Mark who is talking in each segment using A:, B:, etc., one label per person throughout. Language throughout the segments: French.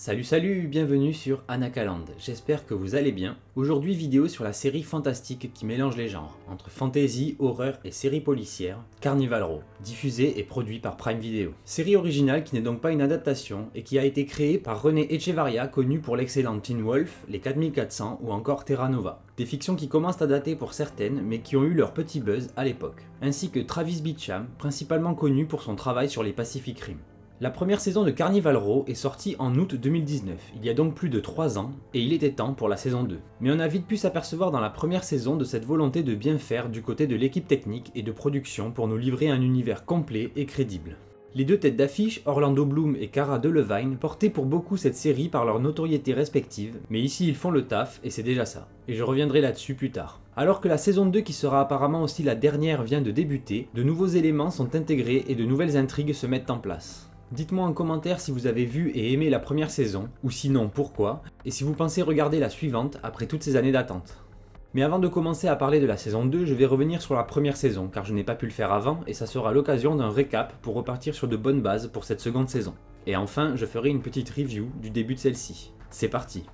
A: Salut, bienvenue sur Anakaland, j'espère que vous allez bien. Aujourd'hui vidéo sur la série fantastique qui mélange les genres, entre fantasy, horreur et série policière, Carnival Row, diffusée et produite par Prime Video. Série originale qui n'est donc pas une adaptation et qui a été créée par René Echevarria, connu pour l'excellent Teen Wolf, Les 4400 ou encore Terra Nova. Des fictions qui commencent à dater pour certaines mais qui ont eu leur petit buzz à l'époque. Ainsi que Travis Beacham, principalement connu pour son travail sur les Pacific Rim. La première saison de Carnival Row est sortie en août 2019, il y a donc plus de 3 ans, et il était temps pour la saison 2. Mais on a vite pu s'apercevoir dans la première saison de cette volonté de bien faire du côté de l'équipe technique et de production pour nous livrer un univers complet et crédible. Les deux têtes d'affiche, Orlando Bloom et Cara Delevingne, portaient pour beaucoup cette série par leur notoriété respective, mais ici ils font le taf et c'est déjà ça. Et je reviendrai là-dessus plus tard. Alors que la saison 2 qui sera apparemment aussi la dernière vient de débuter, de nouveaux éléments sont intégrés et de nouvelles intrigues se mettent en place. Dites-moi en commentaire si vous avez vu et aimé la première saison, ou sinon pourquoi, et si vous pensez regarder la suivante après toutes ces années d'attente. Mais avant de commencer à parler de la saison 2, je vais revenir sur la première saison, car je n'ai pas pu le faire avant, et ça sera l'occasion d'un récap pour repartir sur de bonnes bases pour cette seconde saison. Et enfin, je ferai une petite review du début de celle-ci. C'est parti!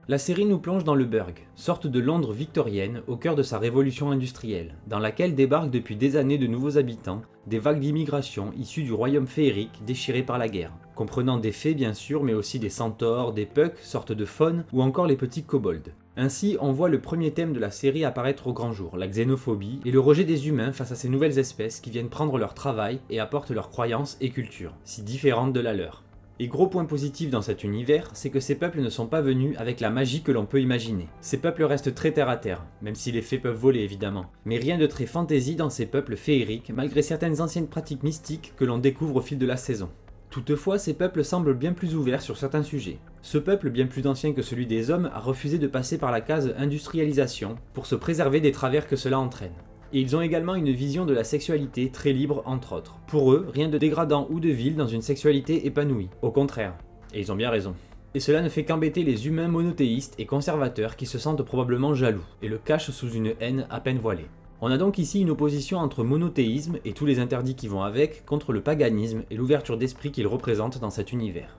A: La série nous plonge dans le Burg, sorte de Londres victorienne au cœur de sa révolution industrielle, dans laquelle débarquent depuis des années de nouveaux habitants, des vagues d'immigration issues du royaume féerique déchiré par la guerre, comprenant des fées bien sûr, mais aussi des centaures, des pucks, sortes de faunes, ou encore les petits kobolds. Ainsi, on voit le premier thème de la série apparaître au grand jour, la xénophobie, et le rejet des humains face à ces nouvelles espèces qui viennent prendre leur travail et apportent leurs croyances et cultures, si différentes de la leur. Et gros point positif dans cet univers, c'est que ces peuples ne sont pas venus avec la magie que l'on peut imaginer. Ces peuples restent très terre à terre, même si les fées peuvent voler évidemment. Mais rien de très fantasy dans ces peuples féeriques, malgré certaines anciennes pratiques mystiques que l'on découvre au fil de la saison. Toutefois, ces peuples semblent bien plus ouverts sur certains sujets. Ce peuple, bien plus ancien que celui des hommes, a refusé de passer par la case industrialisation pour se préserver des travers que cela entraîne. Et ils ont également une vision de la sexualité très libre entre autres. Pour eux, rien de dégradant ou de vil dans une sexualité épanouie. Au contraire. Et ils ont bien raison. Et cela ne fait qu'embêter les humains monothéistes et conservateurs qui se sentent probablement jaloux, et le cachent sous une haine à peine voilée. On a donc ici une opposition entre monothéisme et tous les interdits qui vont avec, contre le paganisme et l'ouverture d'esprit qu'il représente dans cet univers.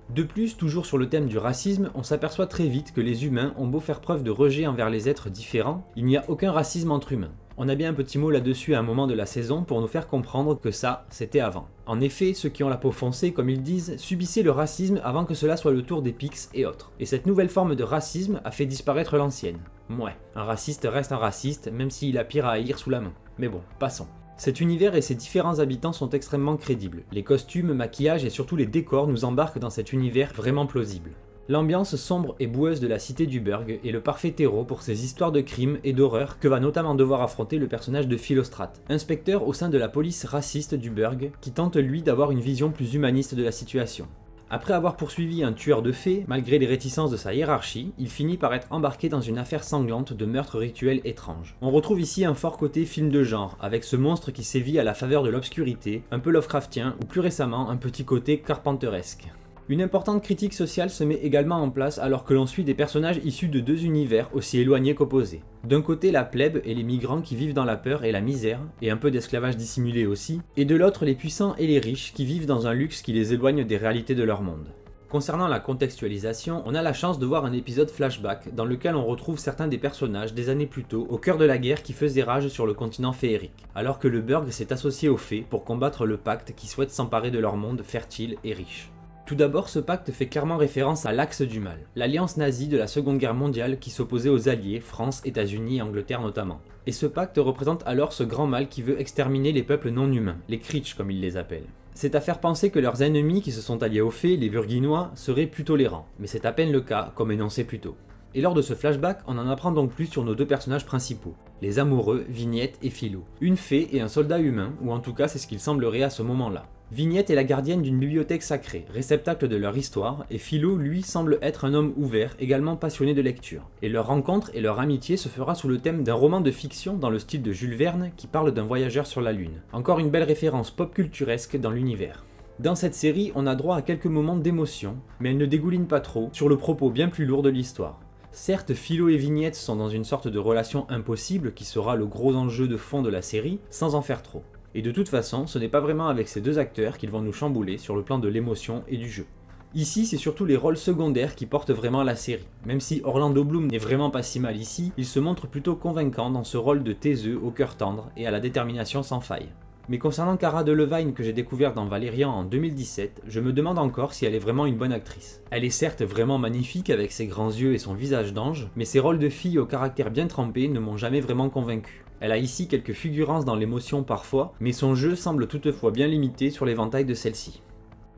A: De plus, toujours sur le thème du racisme, on s'aperçoit très vite que les humains ont beau faire preuve de rejet envers les êtres différents, il n'y a aucun racisme entre humains. On a bien un petit mot là-dessus à un moment de la saison pour nous faire comprendre que ça, c'était avant. En effet, ceux qui ont la peau foncée, comme ils disent, subissaient le racisme avant que cela soit le tour des Picts et autres. Et cette nouvelle forme de racisme a fait disparaître l'ancienne. Ouais, un raciste reste un raciste, même s'il a pire à haïr sous la main. Mais bon, passons. Cet univers et ses différents habitants sont extrêmement crédibles. Les costumes, maquillages et surtout les décors nous embarquent dans cet univers vraiment plausible. L'ambiance sombre et boueuse de la cité du Burg est le parfait terreau pour ces histoires de crimes et d'horreur que va notamment devoir affronter le personnage de Philostrate, inspecteur au sein de la police raciste du Burg, qui tente lui d'avoir une vision plus humaniste de la situation. Après avoir poursuivi un tueur de fées, malgré les réticences de sa hiérarchie, il finit par être embarqué dans une affaire sanglante de meurtre rituel étrange. On retrouve ici un fort côté film de genre, avec ce monstre qui sévit à la faveur de l'obscurité, un peu Lovecraftien, ou plus récemment un petit côté carpenteresque. Une importante critique sociale se met également en place alors que l'on suit des personnages issus de deux univers aussi éloignés qu'opposés. D'un côté la plèbe et les migrants qui vivent dans la peur et la misère, et un peu d'esclavage dissimulé aussi, et de l'autre les puissants et les riches qui vivent dans un luxe qui les éloigne des réalités de leur monde. Concernant la contextualisation, on a la chance de voir un épisode flashback dans lequel on retrouve certains des personnages des années plus tôt au cœur de la guerre qui faisait rage sur le continent féerique, alors que le Burg s'est associé aux fées pour combattre le pacte qui souhaite s'emparer de leur monde fertile et riche. Tout d'abord, ce pacte fait clairement référence à l'Axe du Mal, l'alliance nazie de la Seconde Guerre mondiale qui s'opposait aux Alliés, France, États-Unis et Angleterre notamment. Et ce pacte représente alors ce grand mal qui veut exterminer les peuples non humains, les Creech comme ils les appellent. C'est à faire penser que leurs ennemis qui se sont alliés aux fées, les Burguinois, seraient plus tolérants, mais c'est à peine le cas, comme énoncé plus tôt. Et lors de ce flashback, on en apprend donc plus sur nos deux personnages principaux, les amoureux, Vignette et Philo. Une fée et un soldat humain, ou en tout cas c'est ce qu'il semblerait à ce moment-là. Vignette est la gardienne d'une bibliothèque sacrée, réceptacle de leur histoire, et Philo, lui, semble être un homme ouvert, également passionné de lecture. Et leur rencontre et leur amitié se fera sous le thème d'un roman de fiction dans le style de Jules Verne qui parle d'un voyageur sur la Lune. Encore une belle référence pop-culturesque dans l'univers. Dans cette série, on a droit à quelques moments d'émotion, mais elle ne dégouline pas trop sur le propos bien plus lourd de l'histoire. Certes, Philo et Vignette sont dans une sorte de relation impossible qui sera le gros enjeu de fond de la série, sans en faire trop. Et de toute façon, ce n'est pas vraiment avec ces deux acteurs qu'ils vont nous chambouler sur le plan de l'émotion et du jeu. Ici, c'est surtout les rôles secondaires qui portent vraiment la série. Même si Orlando Bloom n'est vraiment pas si mal ici, il se montre plutôt convaincant dans ce rôle de taiseux au cœur tendre et à la détermination sans faille. Mais concernant Cara Delevingne que j'ai découvert dans Valérian en 2017, je me demande encore si elle est vraiment une bonne actrice. Elle est certes vraiment magnifique avec ses grands yeux et son visage d'ange, mais ses rôles de fille au caractère bien trempé ne m'ont jamais vraiment convaincu. Elle a ici quelques fulgurances dans l'émotion parfois, mais son jeu semble toutefois bien limité sur l'éventail de celle-ci.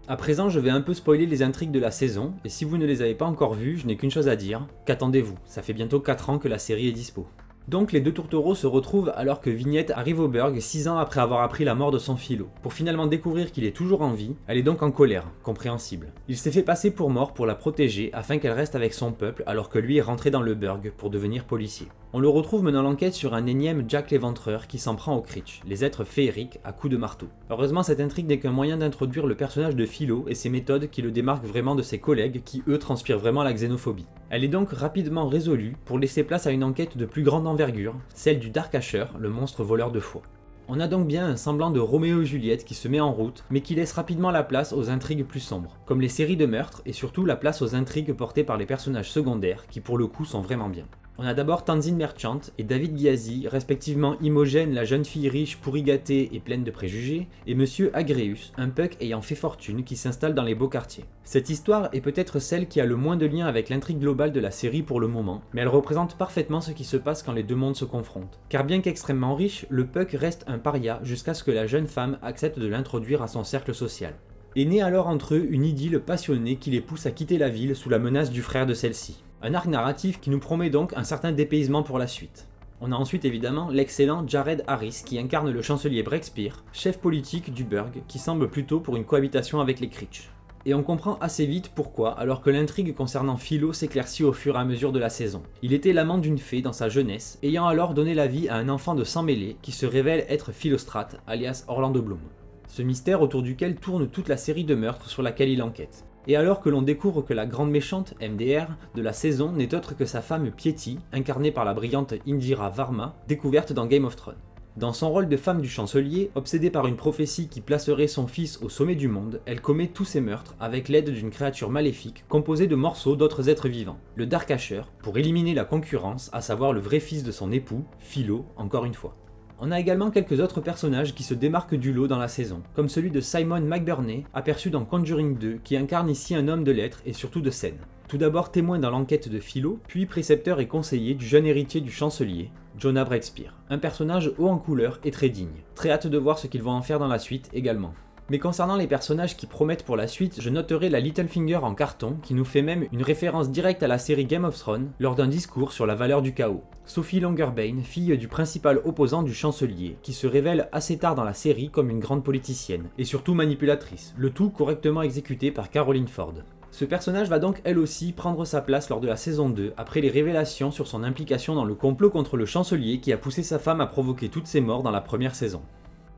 A: À présent, je vais un peu spoiler les intrigues de la saison, et si vous ne les avez pas encore vues, je n'ai qu'une chose à dire, qu'attendez-vous, ça fait bientôt 4 ans que la série est dispo. Donc les deux tourtereaux se retrouvent alors que Vignette arrive au Burg 6 ans après avoir appris la mort de son Philo. Pour finalement découvrir qu'il est toujours en vie, elle est donc en colère, compréhensible. Il s'est fait passer pour mort pour la protéger afin qu'elle reste avec son peuple alors que lui est rentré dans le Burg pour devenir policier. On le retrouve menant l'enquête sur un énième Jack l'Éventreur qui s'en prend aux Creech, les êtres féeriques à coups de marteau. Heureusement cette intrigue n'est qu'un moyen d'introduire le personnage de Philo et ses méthodes qui le démarquent vraiment de ses collègues qui eux transpirent vraiment la xénophobie. Elle est donc rapidement résolue pour laisser place à une enquête de plus grande envergure, celle du Dark Asher, le monstre voleur de foi. On a donc bien un semblant de Roméo et Juliette qui se met en route, mais qui laisse rapidement la place aux intrigues plus sombres, comme les séries de meurtres et surtout la place aux intrigues portées par les personnages secondaires qui pour le coup sont vraiment bien. On a d'abord Tanzin Merchant et David Gyasi, respectivement Imogen, la jeune fille riche, pourri gâtée et pleine de préjugés, et Monsieur Agreus, un puck ayant fait fortune qui s'installe dans les beaux quartiers. Cette histoire est peut-être celle qui a le moins de lien avec l'intrigue globale de la série pour le moment, mais elle représente parfaitement ce qui se passe quand les deux mondes se confrontent. Car bien qu'extrêmement riche, le puck reste un paria jusqu'à ce que la jeune femme accepte de l'introduire à son cercle social. Et naît alors entre eux une idylle passionnée qui les pousse à quitter la ville sous la menace du frère de celle-ci. Un arc narratif qui nous promet donc un certain dépaysement pour la suite. On a ensuite évidemment l'excellent Jared Harris qui incarne le chancelier Breakspear, chef politique du Burg qui semble plutôt pour une cohabitation avec les Creech. Et on comprend assez vite pourquoi alors que l'intrigue concernant Philo s'éclaircit au fur et à mesure de la saison. Il était l'amant d'une fée dans sa jeunesse, ayant alors donné la vie à un enfant de sang mêlé qui se révèle être Philostrate, alias Orlando Bloom. Ce mystère autour duquel tourne toute la série de meurtres sur laquelle il enquête. Et alors que l'on découvre que la grande méchante, MDR, de la saison n'est autre que sa femme Piety, incarnée par la brillante Indira Varma, découverte dans Game of Thrones. Dans son rôle de femme du chancelier, obsédée par une prophétie qui placerait son fils au sommet du monde, elle commet tous ses meurtres avec l'aide d'une créature maléfique composée de morceaux d'autres êtres vivants, le Dark Asher, pour éliminer la concurrence, à savoir le vrai fils de son époux, Philo, encore une fois. On a également quelques autres personnages qui se démarquent du lot dans la saison, comme celui de Simon McBurney, aperçu dans Conjuring 2, qui incarne ici un homme de lettres et surtout de scène. Tout d'abord témoin dans l'enquête de Philo, puis précepteur et conseiller du jeune héritier du chancelier, Jonah Breakspear. Un personnage haut en couleur et très digne. Très hâte de voir ce qu'ils vont en faire dans la suite également. Mais concernant les personnages qui promettent pour la suite, je noterai la Littlefinger en carton qui nous fait même une référence directe à la série Game of Thrones lors d'un discours sur la valeur du chaos. Sophie Longerbane, fille du principal opposant du chancelier, qui se révèle assez tard dans la série comme une grande politicienne, et surtout manipulatrice, le tout correctement exécuté par Caroline Ford. Ce personnage va donc elle aussi prendre sa place lors de la saison 2 après les révélations sur son implication dans le complot contre le chancelier qui a poussé sa femme à provoquer toutes ses morts dans la première saison.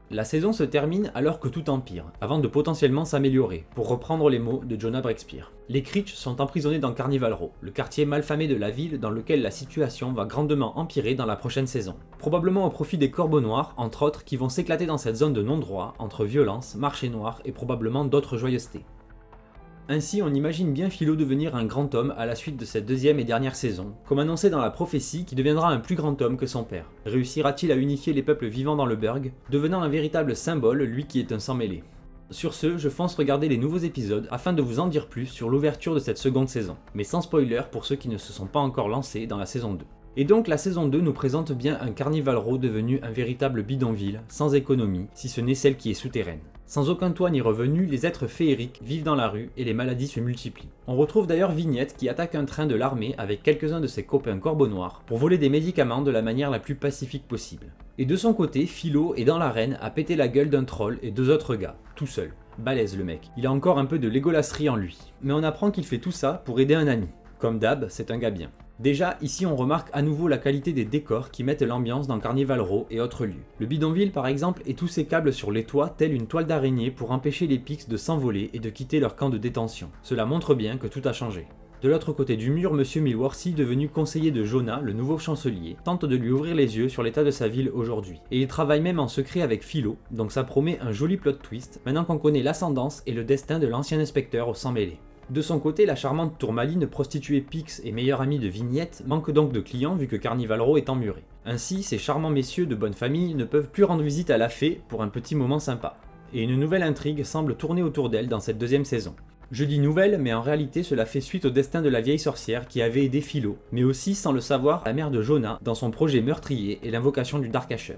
A: La saison se termine alors que tout empire, avant de potentiellement s'améliorer, pour reprendre les mots de Jonah Breakspear. Les Creech sont emprisonnés dans Carnival Row, le quartier malfamé de la ville dans lequel la situation va grandement empirer dans la prochaine saison. Probablement au profit des Corbeaux Noirs, entre autres, qui vont s'éclater dans cette zone de non-droit, entre violence, marché noir et probablement d'autres joyeusetés. Ainsi, on imagine bien Philo devenir un grand homme à la suite de cette deuxième et dernière saison, comme annoncé dans la prophétie qui deviendra un plus grand homme que son père. Réussira-t-il à unifier les peuples vivants dans le Burg, devenant un véritable symbole, lui qui est un sang mêlé. Sur ce, je fonce regarder les nouveaux épisodes afin de vous en dire plus sur l'ouverture de cette seconde saison, mais sans spoiler pour ceux qui ne se sont pas encore lancés dans la saison 2. Et donc la saison 2 nous présente bien un Carnival Row devenu un véritable bidonville, sans économie, si ce n'est celle qui est souterraine. Sans aucun toit ni revenu, les êtres féeriques vivent dans la rue et les maladies se multiplient. On retrouve d'ailleurs Vignette qui attaque un train de l'armée avec quelques-uns de ses copains Corbeaux Noirs pour voler des médicaments de la manière la plus pacifique possible. Et de son côté, Philo est dans l'arène à péter la gueule d'un troll et deux autres gars, tout seul. Balèze le mec, il a encore un peu de légolasserie en lui. Mais on apprend qu'il fait tout ça pour aider un ami. Comme d'hab, c'est un gars bien. Déjà, ici on remarque à nouveau la qualité des décors qui mettent l'ambiance dans Carnival Row et autres lieux. Le bidonville par exemple et tous ses câbles sur les toits tels une toile d'araignée pour empêcher les pics de s'envoler et de quitter leur camp de détention. Cela montre bien que tout a changé. De l'autre côté du mur, Monsieur Milworthy, devenu conseiller de Jonah, le nouveau chancelier, tente de lui ouvrir les yeux sur l'état de sa ville aujourd'hui. Et il travaille même en secret avec Philo, donc ça promet un joli plot twist, maintenant qu'on connaît l'ascendance et le destin de l'ancien inspecteur au sang mêlé. De son côté, la charmante Tourmaline, prostituée Pix et meilleure amie de Vignette, manque donc de clients vu que Carnival Row est emmuré. Ainsi, ces charmants messieurs de bonne famille ne peuvent plus rendre visite à la fée pour un petit moment sympa. Et une nouvelle intrigue semble tourner autour d'elle dans cette deuxième saison. Je dis nouvelle, mais en réalité cela fait suite au destin de la vieille sorcière qui avait aidé Philo, mais aussi, sans le savoir, la mère de Jonah dans son projet meurtrier et l'invocation du Dark Asher.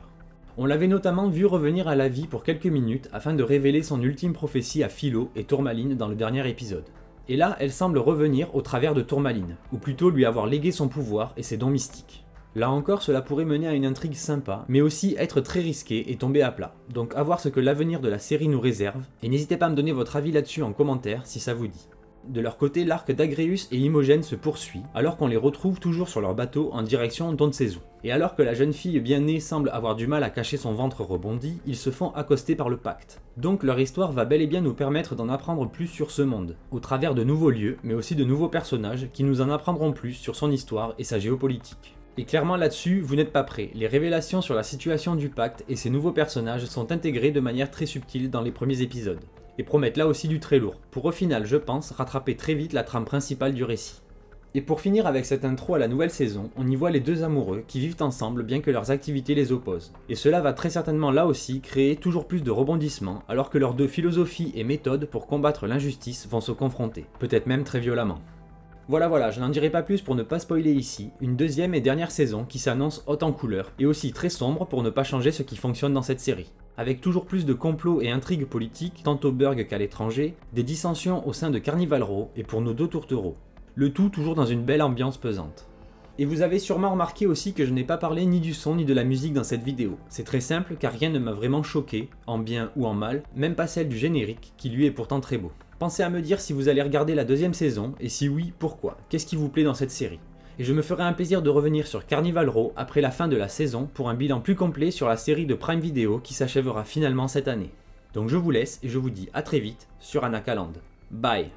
A: On l'avait notamment vu revenir à la vie pour quelques minutes afin de révéler son ultime prophétie à Philo et Tourmaline dans le dernier épisode. Et là, elle semble revenir au travers de Tourmaline, ou plutôt lui avoir légué son pouvoir et ses dons mystiques. Là encore, cela pourrait mener à une intrigue sympa, mais aussi être très risqué et tomber à plat. Donc à voir ce que l'avenir de la série nous réserve, et n'hésitez pas à me donner votre avis là-dessus en commentaire si ça vous dit. De leur côté, l'arc d'Agreus et Imogen se poursuit, alors qu'on les retrouve toujours sur leur bateau en direction d'Ontsezou. Et alors que la jeune fille bien née semble avoir du mal à cacher son ventre rebondi, ils se font accoster par le pacte. Donc leur histoire va bel et bien nous permettre d'en apprendre plus sur ce monde, au travers de nouveaux lieux, mais aussi de nouveaux personnages qui nous en apprendront plus sur son histoire et sa géopolitique. Et clairement là-dessus, vous n'êtes pas prêts. Les révélations sur la situation du pacte et ses nouveaux personnages sont intégrées de manière très subtile dans les premiers épisodes. Et promettent là aussi du très lourd, pour au final, je pense, rattraper très vite la trame principale du récit. Et pour finir avec cette intro à la nouvelle saison, on y voit les deux amoureux qui vivent ensemble bien que leurs activités les opposent. Et cela va très certainement là aussi créer toujours plus de rebondissements, alors que leurs deux philosophies et méthodes pour combattre l'injustice vont se confronter, peut-être même très violemment. Voilà, je n'en dirai pas plus pour ne pas spoiler ici, une deuxième et dernière saison qui s'annonce haute en couleurs, et aussi très sombre pour ne pas changer ce qui fonctionne dans cette série. Avec toujours plus de complots et intrigues politiques, tant au Burg qu'à l'étranger, des dissensions au sein de Carnival Row et pour nos deux tourtereaux. Le tout toujours dans une belle ambiance pesante. Et vous avez sûrement remarqué aussi que je n'ai pas parlé ni du son ni de la musique dans cette vidéo. C'est très simple car rien ne m'a vraiment choqué, en bien ou en mal, même pas celle du générique, qui lui est pourtant très beau. Pensez à me dire si vous allez regarder la deuxième saison, et si oui, pourquoi. Qu'est-ce qui vous plaît dans cette série? Et je me ferai un plaisir de revenir sur Carnival Row après la fin de la saison pour un bilan plus complet sur la série de Prime Video qui s'achèvera finalement cette année. Donc je vous laisse et je vous dis à très vite sur Anakaland. Bye!